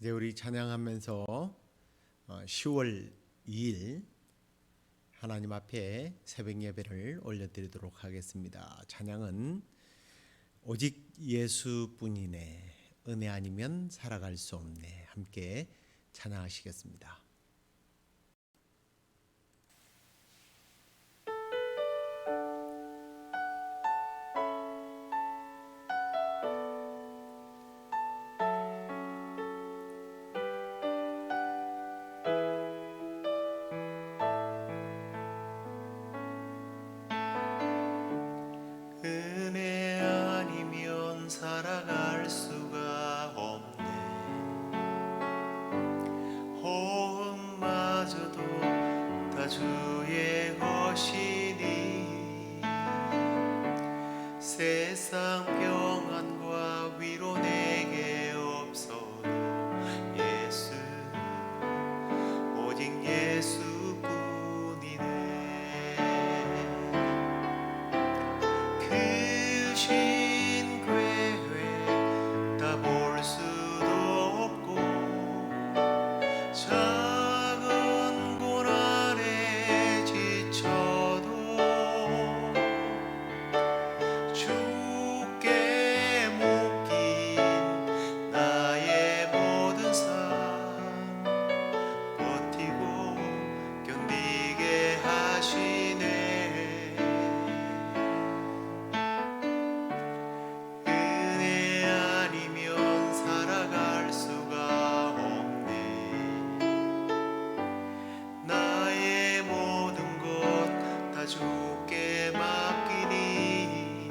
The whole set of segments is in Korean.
이제 우리 찬양하면서 10월 2일 하나님 앞에 새벽 예배를 올려드리도록 하겠습니다. 찬양은 오직 예수뿐이네, 은혜 아니면 살아갈 수 없네, 함께 찬양하시겠습니다. 은혜 아니면 살아갈 수가 없네. 호흡마저도 다 주의 것이니 세상 평안과 위로 내게 없어도 예수, 오직 예수뿐이네. 신 괴회 다 볼 수도 없고 작은 고난에 지쳐도 주께 묶인 나의 모든 삶 버티고 견디게 하시네. 주께 맡기니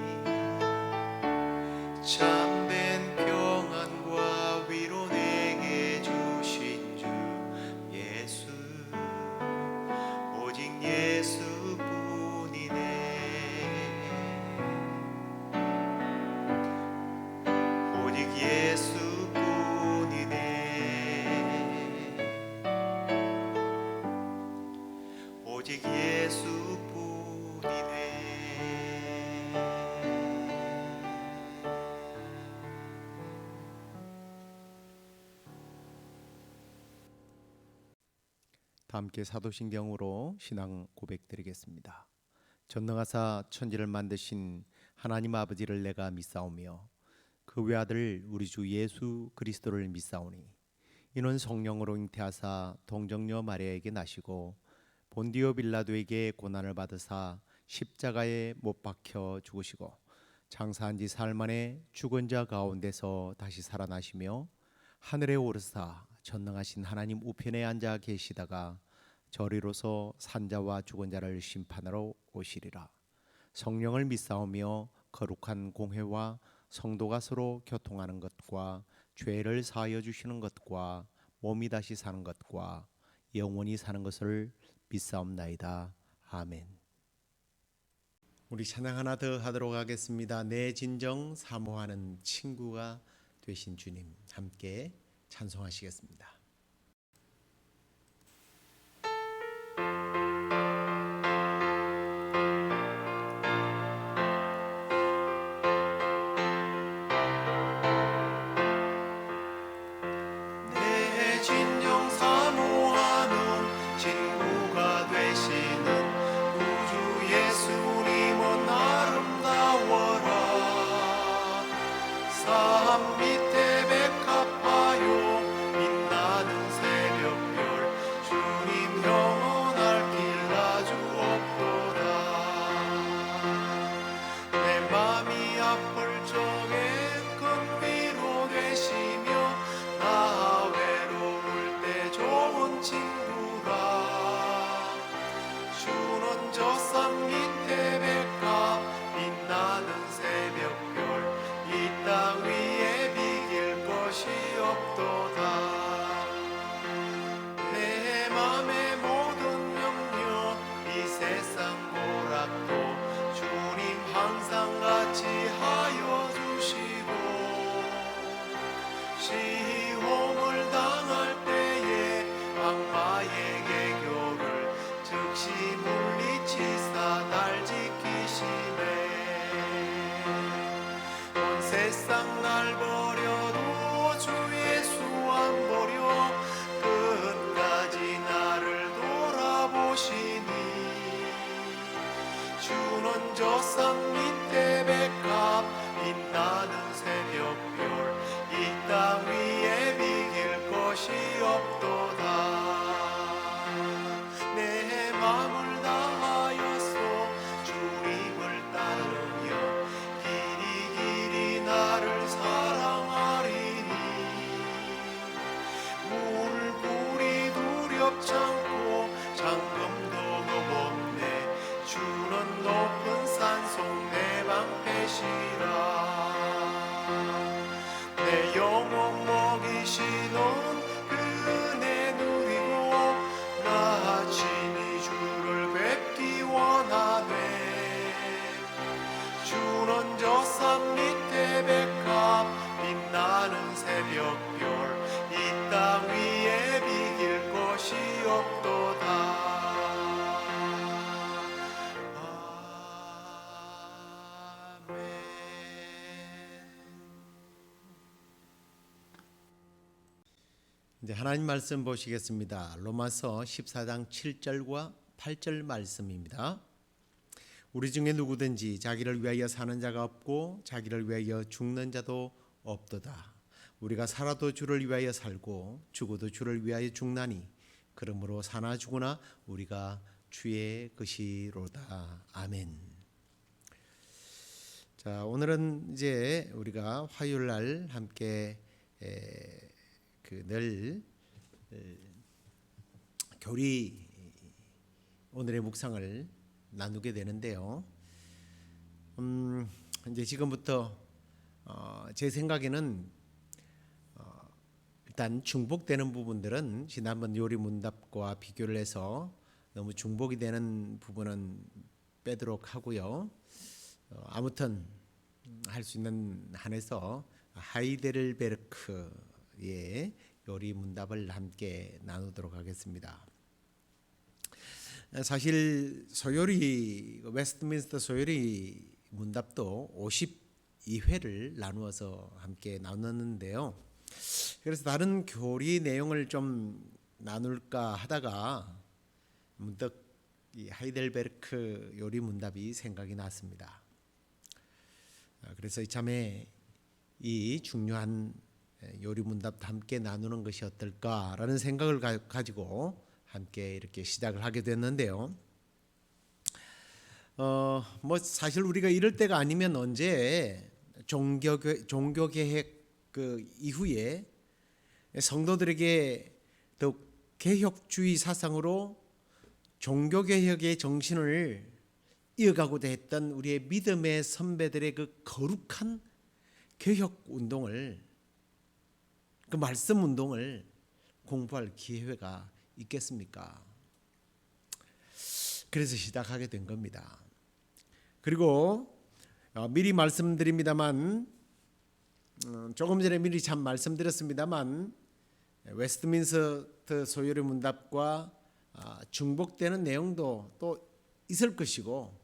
참된 평안과 위로 내게 주신 주 예수, 오직 예수뿐이네. 오직 예수뿐이네. 오직 예수뿐이네. 다 함께 사도신경으로 신앙 고백드리겠습니다. 전능하사 천지를 만드신 하나님 아버지를 내가 믿사오며 그 외아들 우리 주 예수 그리스도를 믿사오니 이는 성령으로 잉태하사 동정녀 마리아에게 나시고 본디오 빌라도에게 고난을 받으사 십자가에 못 박혀 죽으시고 장사한 지 사흘 만에 죽은 자 가운데서 다시 살아나시며 하늘에 오르사 전능하신 하나님 우편에 앉아 계시다가 저리로서 산자와 죽은 자를 심판하러 오시리라. 성령을 믿사오며 거룩한 공회와 성도가 서로 교통하는 것과 죄를 사하여 주시는 것과 몸이 다시 사는 것과 영원히 사는 것을 믿사옵나이다. 아멘. 우리 찬양 하나 더 하도록 하겠습니다. 내 진정 사모하는 친구가 되신 주님, 함께 찬송하시겠습니다. 내 진정 사모하는 친구가 되시는 우주 예수님은 아름다워라. 삶 밑에 백합화요 빛나는 새벽별 주님 영원할 길 아주 없도다. 내 맘이 아플 적에 큰 위로 되시며 나 외로울 때 좋은 친구라. 주는 저 산 밑에 백합 빛나는 새벽별 이 땅 위에 비길 것이 없도다. 내 맘의 모든 염려 이 세상 고락도 주님 항상 같이 하여 주시고 시험을 당할 때에 악마의 개교를 즉시 물리치사 날 지키시네. 온 세상 날 버려도 주 예수 안 버려 벅찬고 잠금도 못내 주는 높은 산속 내 방패시라 내 영혼 먹이시는 그네 누리고 나 친히 주를 뵙기 원하네 주는 저 산 밑에 백합 빛나는 새벽별 이 땅 위에 비길 것이 없도다 이제 하나님 말씀 보시겠습니다. 로마서 14장 7절과 8절 말씀입니다. 우리 중에 누구든지 자기를 위하여 사는 자가 없고 자기를 위하여 죽는 자도 없도다. 우리가 살아도 주를 위하여 살고 죽어도 주를 위하여 죽나니 그러므로 사나 죽으나 우리가 주의 것이로다. 아멘. 자, 오늘은 이제 우리가 화요일 날 함께 늘 교리 오늘의 묵상을 나누게 되는데요. 이제 지금부터 제 생각에는 일단 중복되는 부분들은 지난번 요리 문답과 비교를 해서 너무 중복이 되는 부분은 빼도록 하고요. 아무튼 할 수 있는 한에서 하이델베르크의 요리 문답을 함께 나누도록 하겠습니다. 사실 소요리 웨스트민스터 소요리 문답도 52회를 나누어서 함께 나눴는데요. 그래서 다른 교리 내용을 좀 나눌까 하다가 문득 이 하이델베르크 요리 문답이 생각이 났습니다. 그래서 이참에 이 중요한 요리 문답도 함께 나누는 것이 어떨까라는 생각을 가지고 함께 이렇게 시작을 하게 됐는데요. 뭐 사실 우리가 이럴 때가 아니면 언제 종교 개혁 그 이후에 성도들에게 더욱 개혁주의 사상으로 종교 개혁의 정신을 이어가고자 했던 우리의 믿음의 선배들의 그 거룩한 개혁 운동을 그 말씀 운동을 공부할 기회가 있겠습니까? 그래서 시작하게 된 겁니다. 그리고 미리 말씀드립니다만 조금 전에 미리 참 말씀드렸습니다만 웨스트민스터 소요리 문답과 중복되는 내용도 또 있을 것이고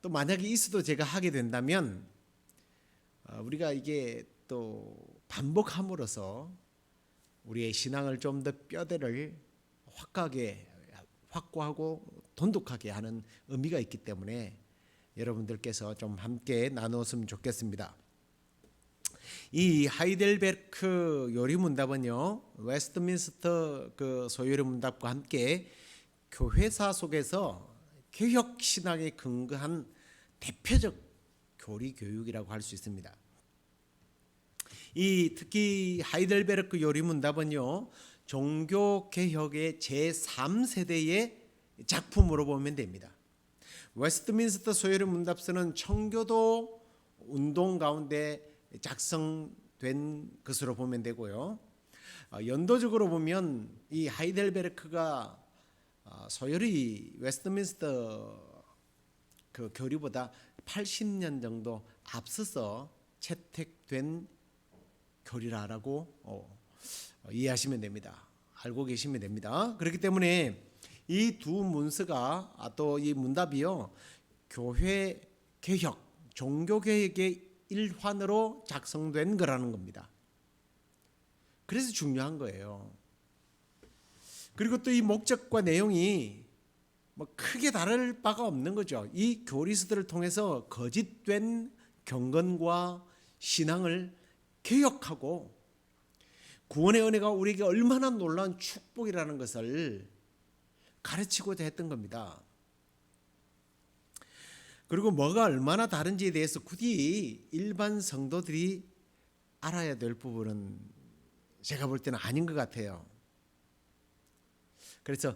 또 만약에 있어도 제가 하게 된다면 우리가 이게 또 반복함으로써 우리의 신앙을 좀 더 뼈대를 확고하고 돈독하게 하는 의미가 있기 때문에 여러분들께서 좀 함께 나누었으면 좋겠습니다. 이 하이델베르크 요리 문답은요, 웨스트민스터 그 소요리 문답과 함께 교회사 속에서 개혁 신앙에 근거한 대표적 교리 교육이라고 할 수 있습니다. 이 특히 하이델베르크 요리 문답은요, 종교 개혁의 제3세대의 작품으로 보면 됩니다. 웨스트민스터 소요리 문답서는 청교도 운동 가운데 작성된 것으로 보면 되고요. 연도적으로 보면 이 하이델베르크가 소요리 웨스트민스터 그 교리보다 80년 정도 앞서서 채택된 교리라고 이해하시면 됩니다. 알고 계시면 됩니다. 그렇기 때문에 이 두 문서가 또 이 문답이요, 교회 개혁, 종교 개혁의 일환으로 작성된 거라는 겁니다. 그래서 중요한 거예요. 그리고 또 이 목적과 내용이 뭐 크게 다를 바가 없는 거죠. 이 교리서들을 통해서 거짓된 경건과 신앙을 개혁하고 구원의 은혜가 우리에게 얼마나 놀라운 축복이라는 것을 가르치고자 했던 겁니다. 그리고 뭐가 얼마나 다른지에 대해서 굳이 일반 성도들이 알아야 될 부분은 제가 볼 때는 아닌 것 같아요. 그래서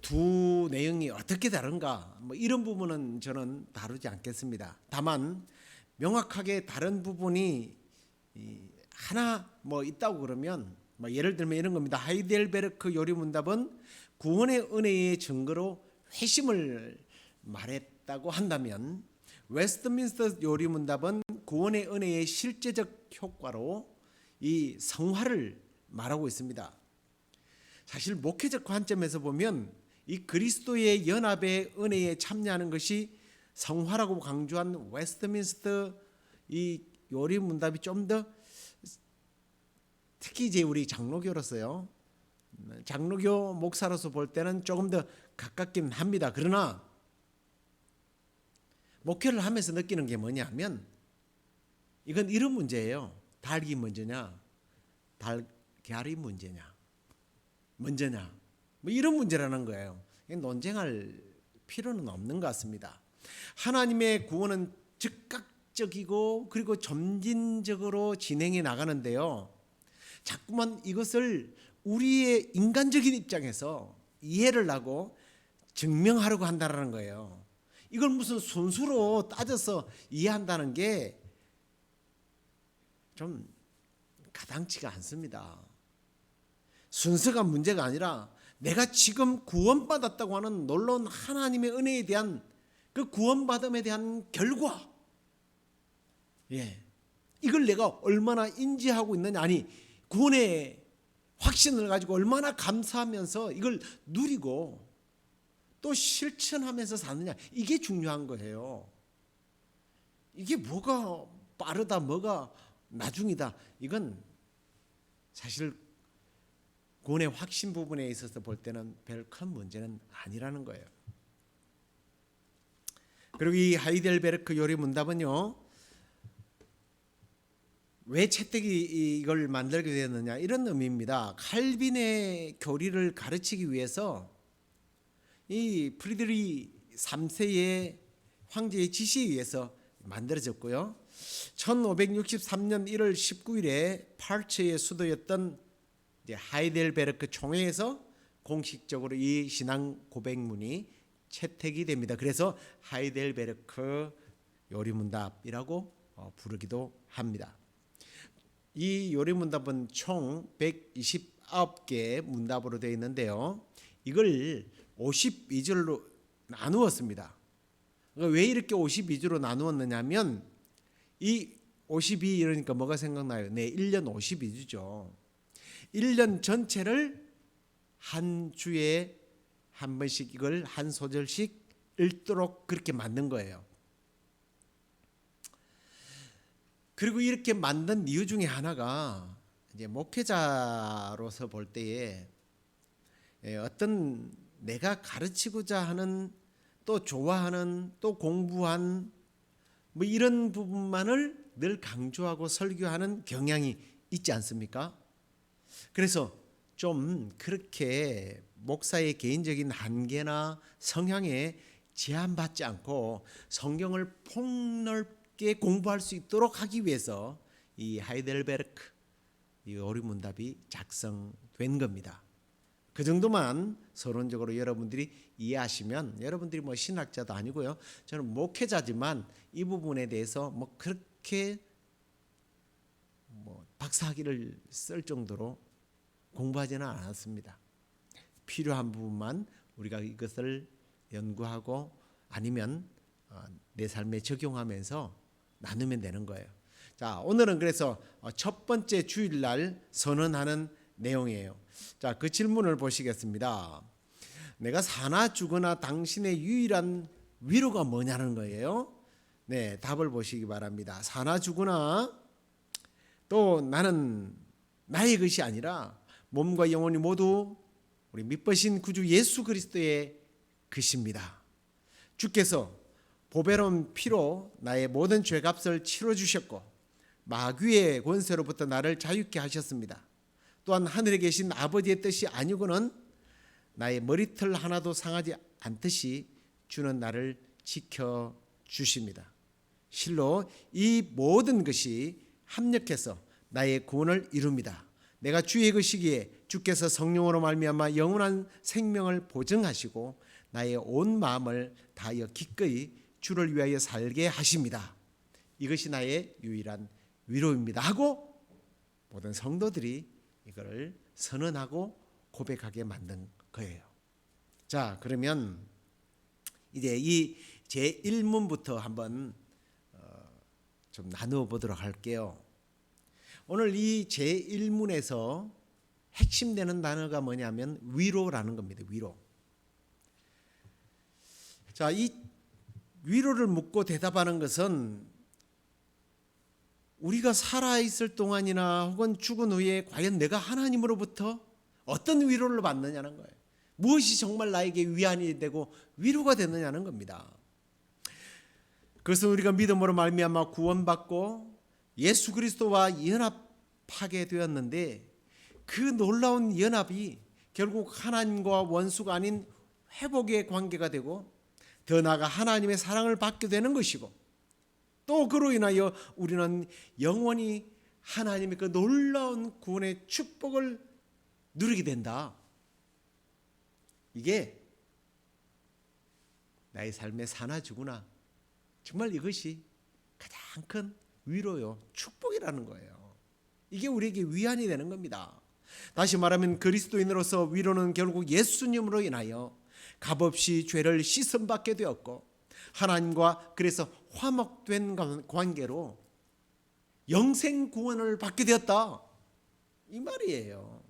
두 내용이 어떻게 다른가 뭐 이런 부분은 저는 다루지 않겠습니다. 다만 명확하게 다른 부분이 하나 뭐 있다고 그러면 뭐 예를 들면 이런 겁니다. 하이델베르크 요리문답은 구원의 은혜의 증거로 회심을 말했다고 한다면 웨스트민스터 요리문답은 구원의 은혜의 실제적 효과로 이 성화를 말하고 있습니다. 사실 목회적 관점에서 보면 이 그리스도의 연합의 은혜에 참여하는 것이 성화라고 강조한 웨스트민스터 이 요리문답이 좀 더 특히 이제 우리 장로교로서요. 장로교 목사로서 볼 때는 조금 더 가깝긴 합니다. 그러나 목회를 하면서 느끼는 게 뭐냐면 이건 이런 문제예요. 닭이 먼저냐, 달걀이 먼저냐, 뭐 이런 문제라는 거예요. 논쟁할 필요는 없는 것 같습니다. 하나님의 구원은 즉각적이고 그리고 점진적으로 진행해 나가는데요. 자꾸만 이것을 우리의 인간적인 입장에서 이해를 하고 증명하려고 한다는 거예요. 이걸 무슨 순수로 따져서 이해한다는 게 좀 가당치가 않습니다. 순서가 문제가 아니라 내가 지금 구원받았다고 하는 놀라운 하나님의 은혜에 대한 그 구원받음에 대한 결과, 이걸 내가 얼마나 인지하고 있느냐, 아니 구원의 확신을 가지고 얼마나 감사하면서 이걸 누리고 또 실천하면서 사느냐, 이게 중요한 거예요. 이게 뭐가 빠르다, 뭐가 나중이다, 이건 사실 구원의 확신 부분에 있어서 볼 때는 별 큰 문제는 아니라는 거예요. 그리고 이 하이델베르크 요리문답은요, 왜 채택이 이걸 만들게 되었느냐, 이런 의미입니다. 칼빈의 교리를 가르치기 위해서 이 프리드리 3세의 황제의 지시에 의해서 만들어졌고요. 1563년 1월 19일에 파르츠의 수도였던 이제 하이델베르크 총회에서 공식적으로 이 신앙 고백문이 채택이 됩니다. 그래서 하이델베르크 요리문답이라고 부르기도 합니다. 이 요리문답은 총 129개의 문답으로 되어 있는데요. 이걸 52절로 나누었습니다. 왜 이렇게 52주로 나누었느냐면 이 52 이러니까 뭐가 생각나요? 네, 1년 52주죠. 1년 전체를 한 주에 한 번씩 이걸 한 소절씩 읽도록 그렇게 만든 거예요. 그리고 이렇게 만든 이유 중에 하나가 이제 목회자로서 볼 때에 어떤 내가 가르치고자 하는 또 좋아하는 또 공부한 뭐 이런 부분만을 늘 강조하고 설교하는 경향이 있지 않습니까? 그래서 좀 그렇게 목사의 개인적인 한계나 성향에 제한받지 않고 성경을 폭넓게 공부할 수 있도록 하기 위해서 이 하이델베르크 이 요리문답이 작성된 겁니다. 그 정도만 서론적으로 여러분들이 이해하시면, 여러분들이 뭐 신학자도 아니고요, 저는 목회자지만 이 부분에 대해서 뭐 그렇게 뭐 박사학위를 쓸 정도로 공부하지는 않았습니다. 필요한 부분만 우리가 이것을 연구하고 아니면 내 삶에 적용하면서 나누면 되는 거예요. 자, 오늘은 그래서 첫 번째 주일날 선언하는 내용이에요. 자, 그 질문을 보시겠습니다. 내가 사나 죽으나 당신의 유일한 위로가 뭐냐는 거예요. 네, 답을 보시기 바랍니다. 사나 죽으나 또 나는 나의 것이 아니라 몸과 영혼이 모두 우리 믿으신 구주 예수 그리스도의 것입니다. 주께서 보배로운 피로 나의 모든 죄값을 치러 주셨고 마귀의 권세로부터 나를 자유케 하셨습니다. 또한 하늘에 계신 아버지의 뜻이 아니고는 나의 머리털 하나도 상하지 않듯이 주는 나를 지켜 주십니다. 실로 이 모든 것이 합력해서 나의 구원을 이룹니다. 내가 주의 것이기에 주께서 성령으로 말미암아 영원한 생명을 보증하시고 나의 온 마음을 다하여 기꺼이 주를 위하여 살게 하십니다. 이것이 나의 유일한 위로입니다 하고 모든 성도들이 이걸 선언하고 고백하게 만든 거예요. 자, 그러면 이제 이 제1문부터 한번 좀 나누어 보도록 할게요. 오늘 이 제1문에서 핵심되는 단어가 뭐냐면 위로라는 겁니다. 위로. 자, 이 위로를 묻고 대답하는 것은 우리가 살아있을 동안이나 혹은 죽은 후에 과연 내가 하나님으로부터 어떤 위로를 받느냐는 거예요. 무엇이 정말 나에게 위안이 되고 위로가 되느냐는 겁니다. 그것은 우리가 믿음으로 말미암아 구원받고 예수 그리스도와 연합하게 되었는데 그 놀라운 연합이 결국 하나님과 원수가 아닌 회복의 관계가 되고 더 나아가 하나님의 사랑을 받게 되는 것이고 또 그로 인하여 우리는 영원히 하나님의 그 놀라운 구원의 축복을 누리게 된다. 이게 나의 삶의 사나 죽으나 정말 이것이 가장 큰 위로요, 축복이라는 거예요. 이게 우리에게 위안이 되는 겁니다. 다시 말하면 그리스도인으로서 위로는 결국 예수님으로 인하여 값없이 죄를 씻음받게 되었고 하나님과 그래서 화목된 관계로 영생 구원을 받게 되었다, 이 말이에요.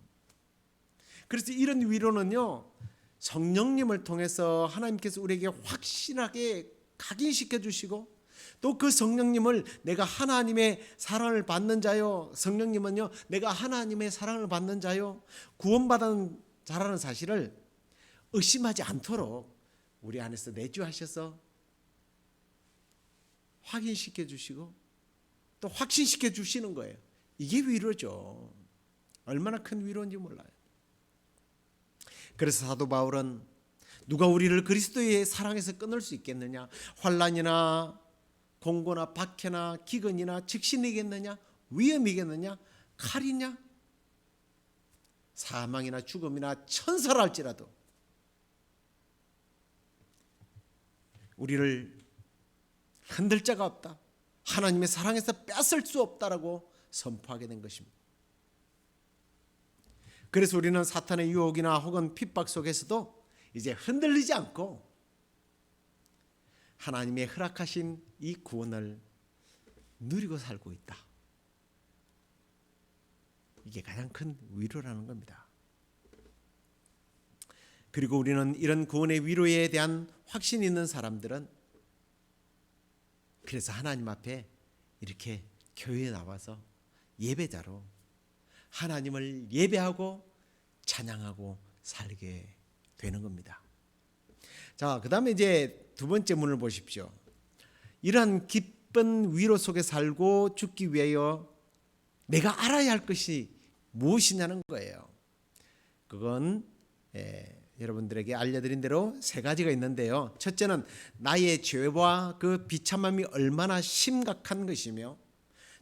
그래서 이런 위로는요, 성령님을 통해서 하나님께서 우리에게 확실하게 각인시켜 주시고 또 그 성령님을 내가 하나님의 사랑을 받는 자요, 성령님은요 내가 하나님의 사랑을 받는 자요, 구원받은 자라는 사실을 의심하지 않도록 우리 안에서 내주하셔서 확인시켜 주시고 또 확신시켜 주시는 거예요. 이게 위로죠. 얼마나 큰 위로인지 몰라요. 그래서 사도 바울은 누가 우리를 그리스도의 사랑에서 끊을 수 있겠느냐? 환난이나 공고나 박해나 기근이나 직신이겠느냐? 위험이겠느냐? 칼이냐? 사망이나 죽음이나 천사랄지라도 우리를 흔들 자가 없다. 하나님의 사랑에서 뺏을 수 없다라고 선포하게 된 것입니다. 그래서 우리는 사탄의 유혹이나 혹은 핍박 속에서도 이제 흔들리지 않고 하나님의 허락하신 이 구원을 누리고 살고 있다. 이게 가장 큰 위로라는 겁니다. 그리고 우리는 이런 구원의 위로에 대한 확신이 있는 사람들은 그래서 하나님 앞에 이렇게 교회에 나와서 예배자로 하나님을 예배하고 찬양하고 살게 되는 겁니다. 자, 그다음에 이제 두 번째 문을 보십시오. 이러한 기쁜 위로 속에 살고 죽기 위하여 내가 알아야 할 것이 무엇이냐는 거예요. 그건 여러분들에게 알려드린 대로 세 가지가 있는데요. 첫째는 나의 죄와 그 비참함이 얼마나 심각한 것이며,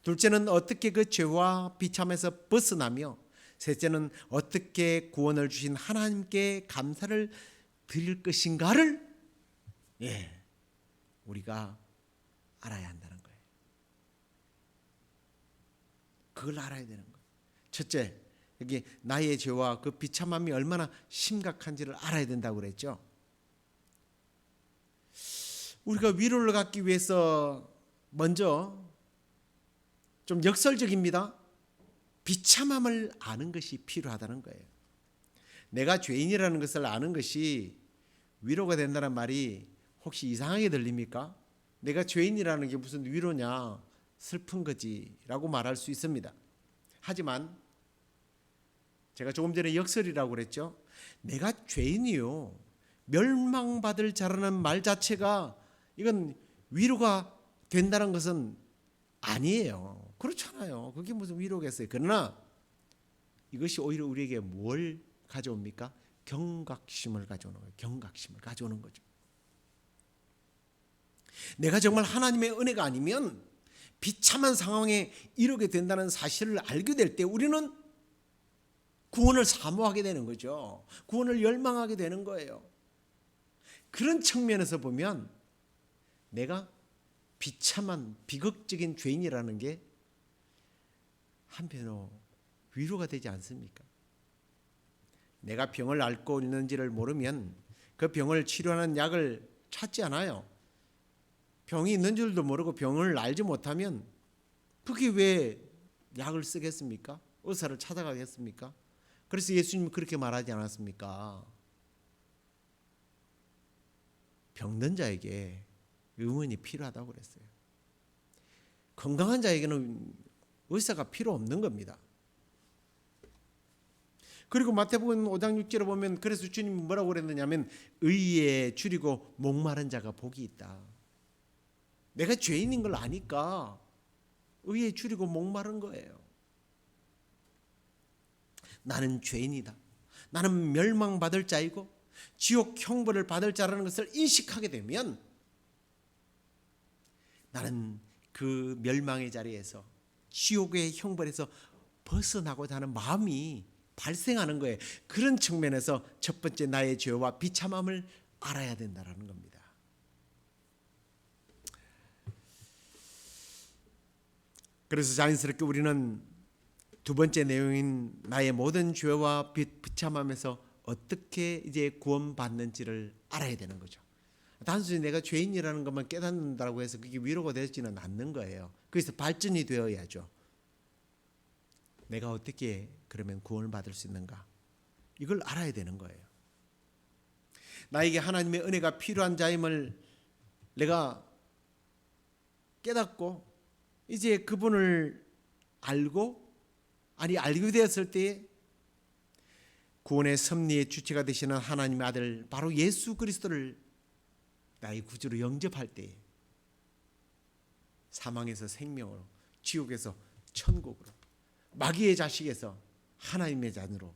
둘째는 어떻게 그 죄와 비참에서 벗어나며, 셋째는 어떻게 구원을 주신 하나님께 감사를 드릴 것인가를 우리가 알아야 한다는 거예요. 그걸 알아야 되는 거예요. 첫째, 여기 나의 죄와 그 비참함이 얼마나 심각한지를 알아야 된다고 그랬죠. 우리가 위로를 갖기 위해서 먼저 좀 역설적입니다. 비참함을 아는 것이 필요하다는 거예요. 내가 죄인이라는 것을 아는 것이 위로가 된다는 말이 혹시 이상하게 들립니까? 내가 죄인이라는 게 무슨 위로냐, 슬픈 거지라고 말할 수 있습니다. 하지만 제가 조금 전에 역설이라고 그랬죠. 내가 죄인이요, 멸망받을 자라는 말 자체가 이건 위로가 된다는 것은 아니에요. 그렇잖아요. 그게 무슨 위로겠어요. 그러나 이것이 오히려 우리에게 뭘 가져옵니까? 경각심을 가져오는 거예요. 경각심을 가져오는 거죠. 내가 정말 하나님의 은혜가 아니면 비참한 상황에 이르게 된다는 사실을 알게 될 때 우리는 구원을 사모하게 되는 거죠. 구원을 열망하게 되는 거예요. 그런 측면에서 보면 내가 비참한 비극적인 죄인이라는 게 한편으로 위로가 되지 않습니까? 내가 병을 앓고 있는지를 모르면 그 병을 치료하는 약을 찾지 않아요. 병이 있는 줄도 모르고 병을 알지 못하면 그게 왜 약을 쓰겠습니까? 의사를 찾아가겠습니까? 그래서 예수님이 그렇게 말하지 않았습니까? 병든 자에게 의원이 필요하다고 그랬어요. 건강한 자에게는 의사가 필요 없는 겁니다. 그리고 마태복음 5장 6절에 보면 그래서 주님이 뭐라고 그랬느냐면 의에 줄이고 목마른 자가 복이 있다. 내가 죄인인 걸 아니까 의에 줄이고 목마른 거예요. 나는 죄인이다. 나는 멸망받을 자이고 지옥 형벌을 받을 자라는 것을 인식하게 되면 나는 그 멸망의 자리에서 지옥의 형벌에서 벗어나고자 하는 마음이 발생하는 거예요. 그런 측면에서 첫 번째 나의 죄와 비참함을 알아야 된다는 겁니다. 그래서 자연스럽게 우리는 두 번째 내용인 나의 모든 죄와 비참함에서 어떻게 이제 구원받는지를 알아야 되는 거죠. 단순히 내가 죄인이라는 것만 깨닫는다고 해서 그게 위로가 되지는 않는 거예요. 그래서 발전이 되어야죠. 내가 어떻게 그러면 구원을 받을 수 있는가? 이걸 알아야 되는 거예요. 나에게 하나님의 은혜가 필요한 자임을 내가 깨닫고 이제 그분을 알게 되었을 때에 구원의 섭리의 주체가 되시는 하나님의 아들 바로 예수 그리스도를 나의 구주로 영접할 때에 사망에서 생명으로, 지옥에서 천국으로, 마귀의 자식에서 하나님의 자녀로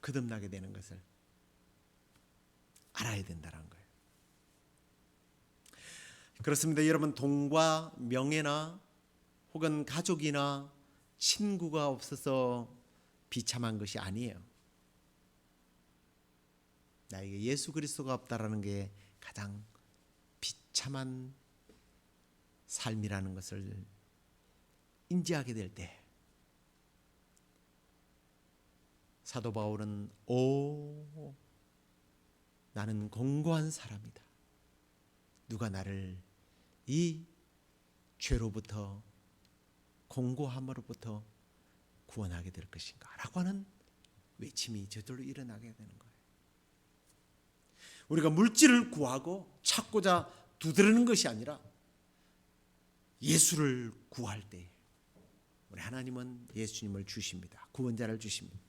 거듭나게 되는 것을 알아야 된다는 거예요. 그렇습니다. 여러분, 돈과 명예나 혹은 가족이나 친구가 없어서 비참한 것이 아니에요. 나에게 예수 그리스도가 없다라는 게 가장 비참한 삶이라는 것을 인지하게 될 때 사도 바울은 나는 공고한 사람이다. 누가 나를 이 죄로부터 공고함으로부터 구원하게 될 것인가 라고 하는 외침이 저절로 일어나게 되는 거예요. 우리가 물질을 구하고 찾고자 두드리는 것이 아니라 예수를 구할 때 우리 하나님은 예수님을 주십니다. 구원자를 주십니다.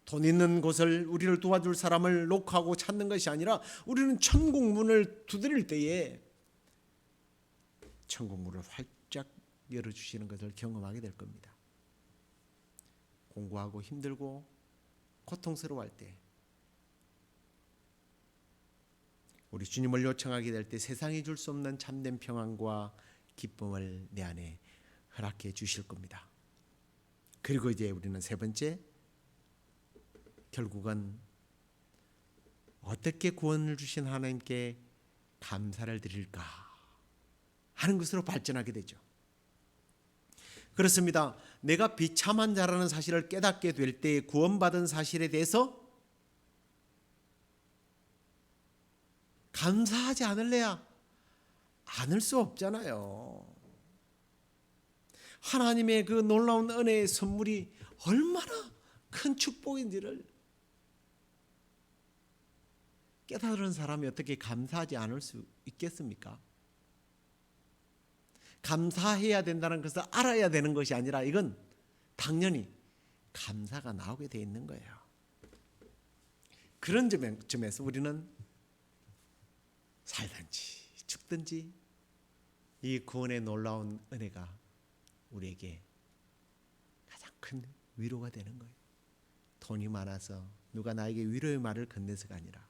돈 있는 곳을 우리를 도와줄 사람을 녹화하고 찾는 것이 아니라 우리는 천국 문을 두드릴 때에 천국 문을 활짝 열어주시는 것을 경험하게 될 겁니다. 공부하고 힘들고 고통스러워할 때 우리 주님을 요청하게 될 때 세상이 줄 수 없는 참된 평안과 기쁨을 내 안에 허락해 주실 겁니다. 그리고 이제 우리는 세 번째, 결국은 어떻게 구원을 주신 하나님께 감사를 드릴까 하는 것으로 발전하게 되죠. 그렇습니다. 내가 비참한 자라는 사실을 깨닫게 될 때 구원받은 사실에 대해서 감사하지 않을래야 않을 수 없잖아요. 하나님의 그 놀라운 은혜의 선물이 얼마나 큰 축복인지를 깨달은 사람이 어떻게 감사하지 않을 수 있겠습니까? 감사해야 된다는 것을 알아야 되는 것이 아니라 이건 당연히 감사가 나오게 돼 있는 거예요. 그런 점에서 우리는 살든지 죽든지 이 구원의 놀라운 은혜가 우리에게 가장 큰 위로가 되는 거예요. 돈이 많아서 누가 나에게 위로의 말을 건네서가 아니라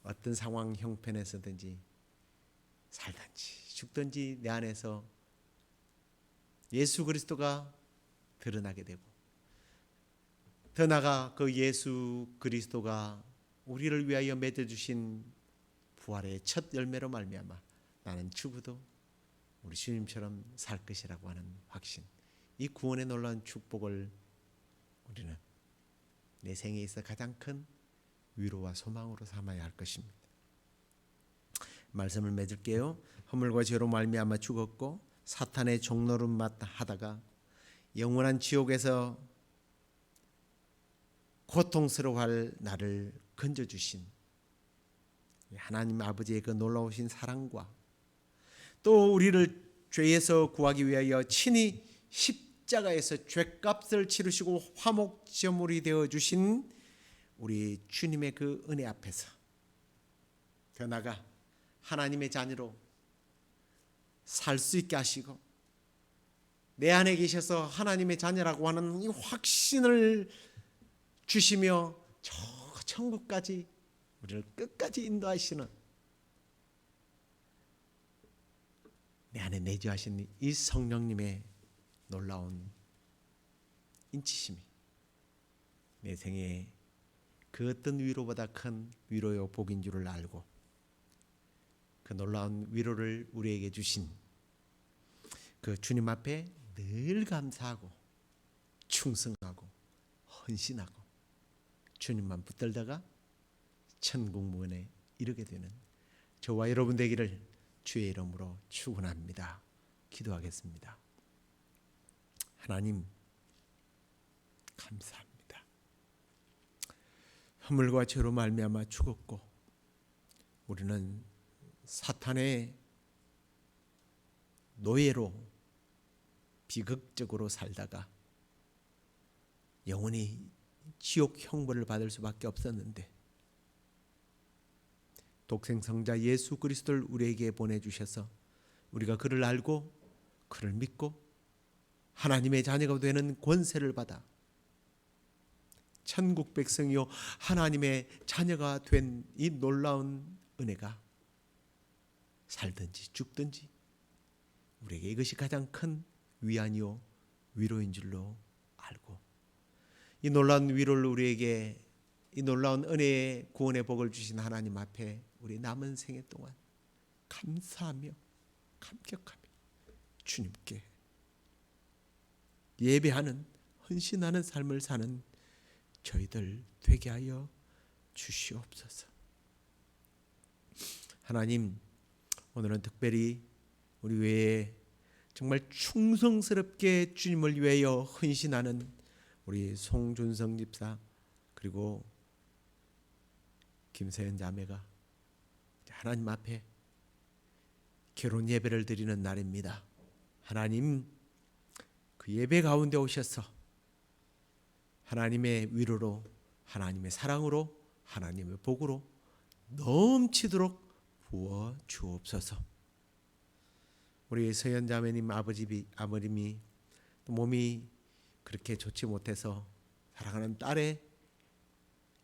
어떤 상황 형편에서든지 살든지 죽든지 내 안에서 예수 그리스도가 드러나게 되고, 더 나아가 그 예수 그리스도가 우리를 위하여 맺어주신 부활의 첫 열매로 말미암아 나는 죽어도 우리 주님처럼 살 것이라고 하는 확신, 이 구원의 놀라운 축복을 우리는 내 생에 있어 가장 큰 위로와 소망으로 삼아야 할 것입니다. 말씀을 맺을게요. 허물과 죄로 말미암아 죽었고 사탄의 종노릇 하다가 영원한 지옥에서 고통스러워할 나를 건져주신 하나님 아버지의 그 놀라우신 사랑과 또 우리를 죄에서 구하기 위하여 친히 십자가에서 죄값을 치르시고 화목제물이 되어주신 우리 주님의 그 은혜 앞에서 더 나아가 하나님의 자녀로 살 수 있게 하시고 내 안에 계셔서 하나님의 자녀라고 하는 이 확신을 주시며 저 천국까지 우리를 끝까지 인도하시는 내 안에 내주하신 이 성령님의 놀라운 인치심이 내 생에 그 어떤 위로보다 큰 위로요 복인 줄을 알고 그 놀라운 위로를 우리에게 주신 그 주님 앞에 늘 감사하고 충성하고 헌신하고 주님만 붙들다가 천국문에 이르게 되는 저와 여러분 되기를 주의 이름으로 축원합니다. 기도하겠습니다. 하나님 감사합니다. 허물과 죄로 말미암아 죽었고 우리는 사탄의 노예로 비극적으로 살다가 영원히 지옥 형벌을 받을 수밖에 없었는데 독생성자 예수 그리스도를 우리에게 보내주셔서 우리가 그를 알고 그를 믿고 하나님의 자녀가 되는 권세를 받아 천국 백성이요 하나님의 자녀가 된 이 놀라운 은혜가 살든지 죽든지 우리에게 이것이 가장 큰 위안이요 위로인 줄로 알고 이 놀라운 위로를 우리에게 이 놀라운 은혜의 구원의 복을 주신 하나님 앞에 우리 남은 생애 동안 감사하며 감격하며 주님께 예배하는 헌신하는 삶을 사는 저희들 되게 하여 주시옵소서. 하나님 오늘은 특별히 우리 외에 정말 충성스럽게 주님을 위하여 헌신하는 우리 송준성 집사 그리고 김세연 자매가 하나님 앞에 결혼 예배를 드리는 날입니다. 하나님 그 예배 가운데 오셔서 하나님의 위로로 하나님의 사랑으로 하나님의 복으로 넘치도록 부어 주옵소서. 우리 서연 자매님 아버님이 몸이 그렇게 좋지 못해서 사랑하는 딸의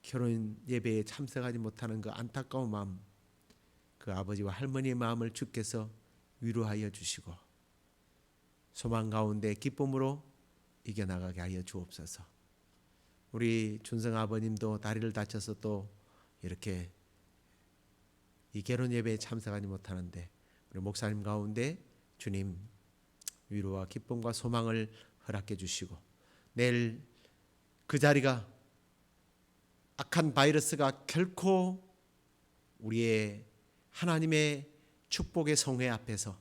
결혼 예배에 참석하지 못하는 그 안타까운 마음, 그 아버지와 할머니의 마음을 주께서 위로하여 주시고 소망 가운데 기쁨으로 이겨나가게 하여 주옵소서. 우리 준성 아버님도 다리를 다쳐서 또 이렇게 이 결혼 예배에 참석하지 못하는데 우리 목사님 가운데 주님 위로와 기쁨과 소망을 허락해 주시고 내일 그 자리가 악한 바이러스가 결코 우리의 하나님의 축복의 성회 앞에서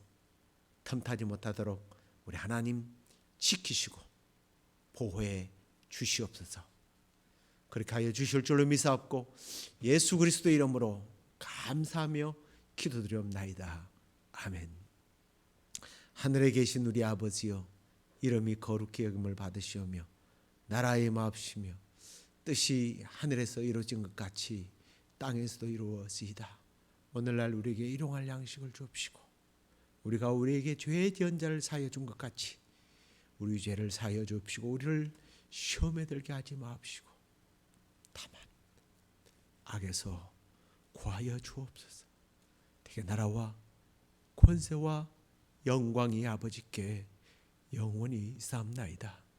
틈타지 못하도록 우리 하나님 지키시고 보호해 주시옵소서. 그렇게 하여 주실 줄로 믿사옵고 예수 그리스도의 이름으로 감사하며 기도드리옵나이다. 아멘. 하늘에 계신 우리 아버지여 이름이 거룩히 여김을 받으시오며 나라의 마옵시며 뜻이 하늘에서 이루어진 것 같이 땅에서도 이루어지이다. 오늘날 우리에게 일용할 양식을 주옵시고 우리가 우리에게 죄의 지은 자를 사하여 준 것 같이 우리 죄를 사하여 주옵시고 우리를 시험에 들게 하지 마옵시고 다만 악에서 구하여 주옵소서. 되게 나라와 권세와 영광이 아버지께 영원히 삼나이다.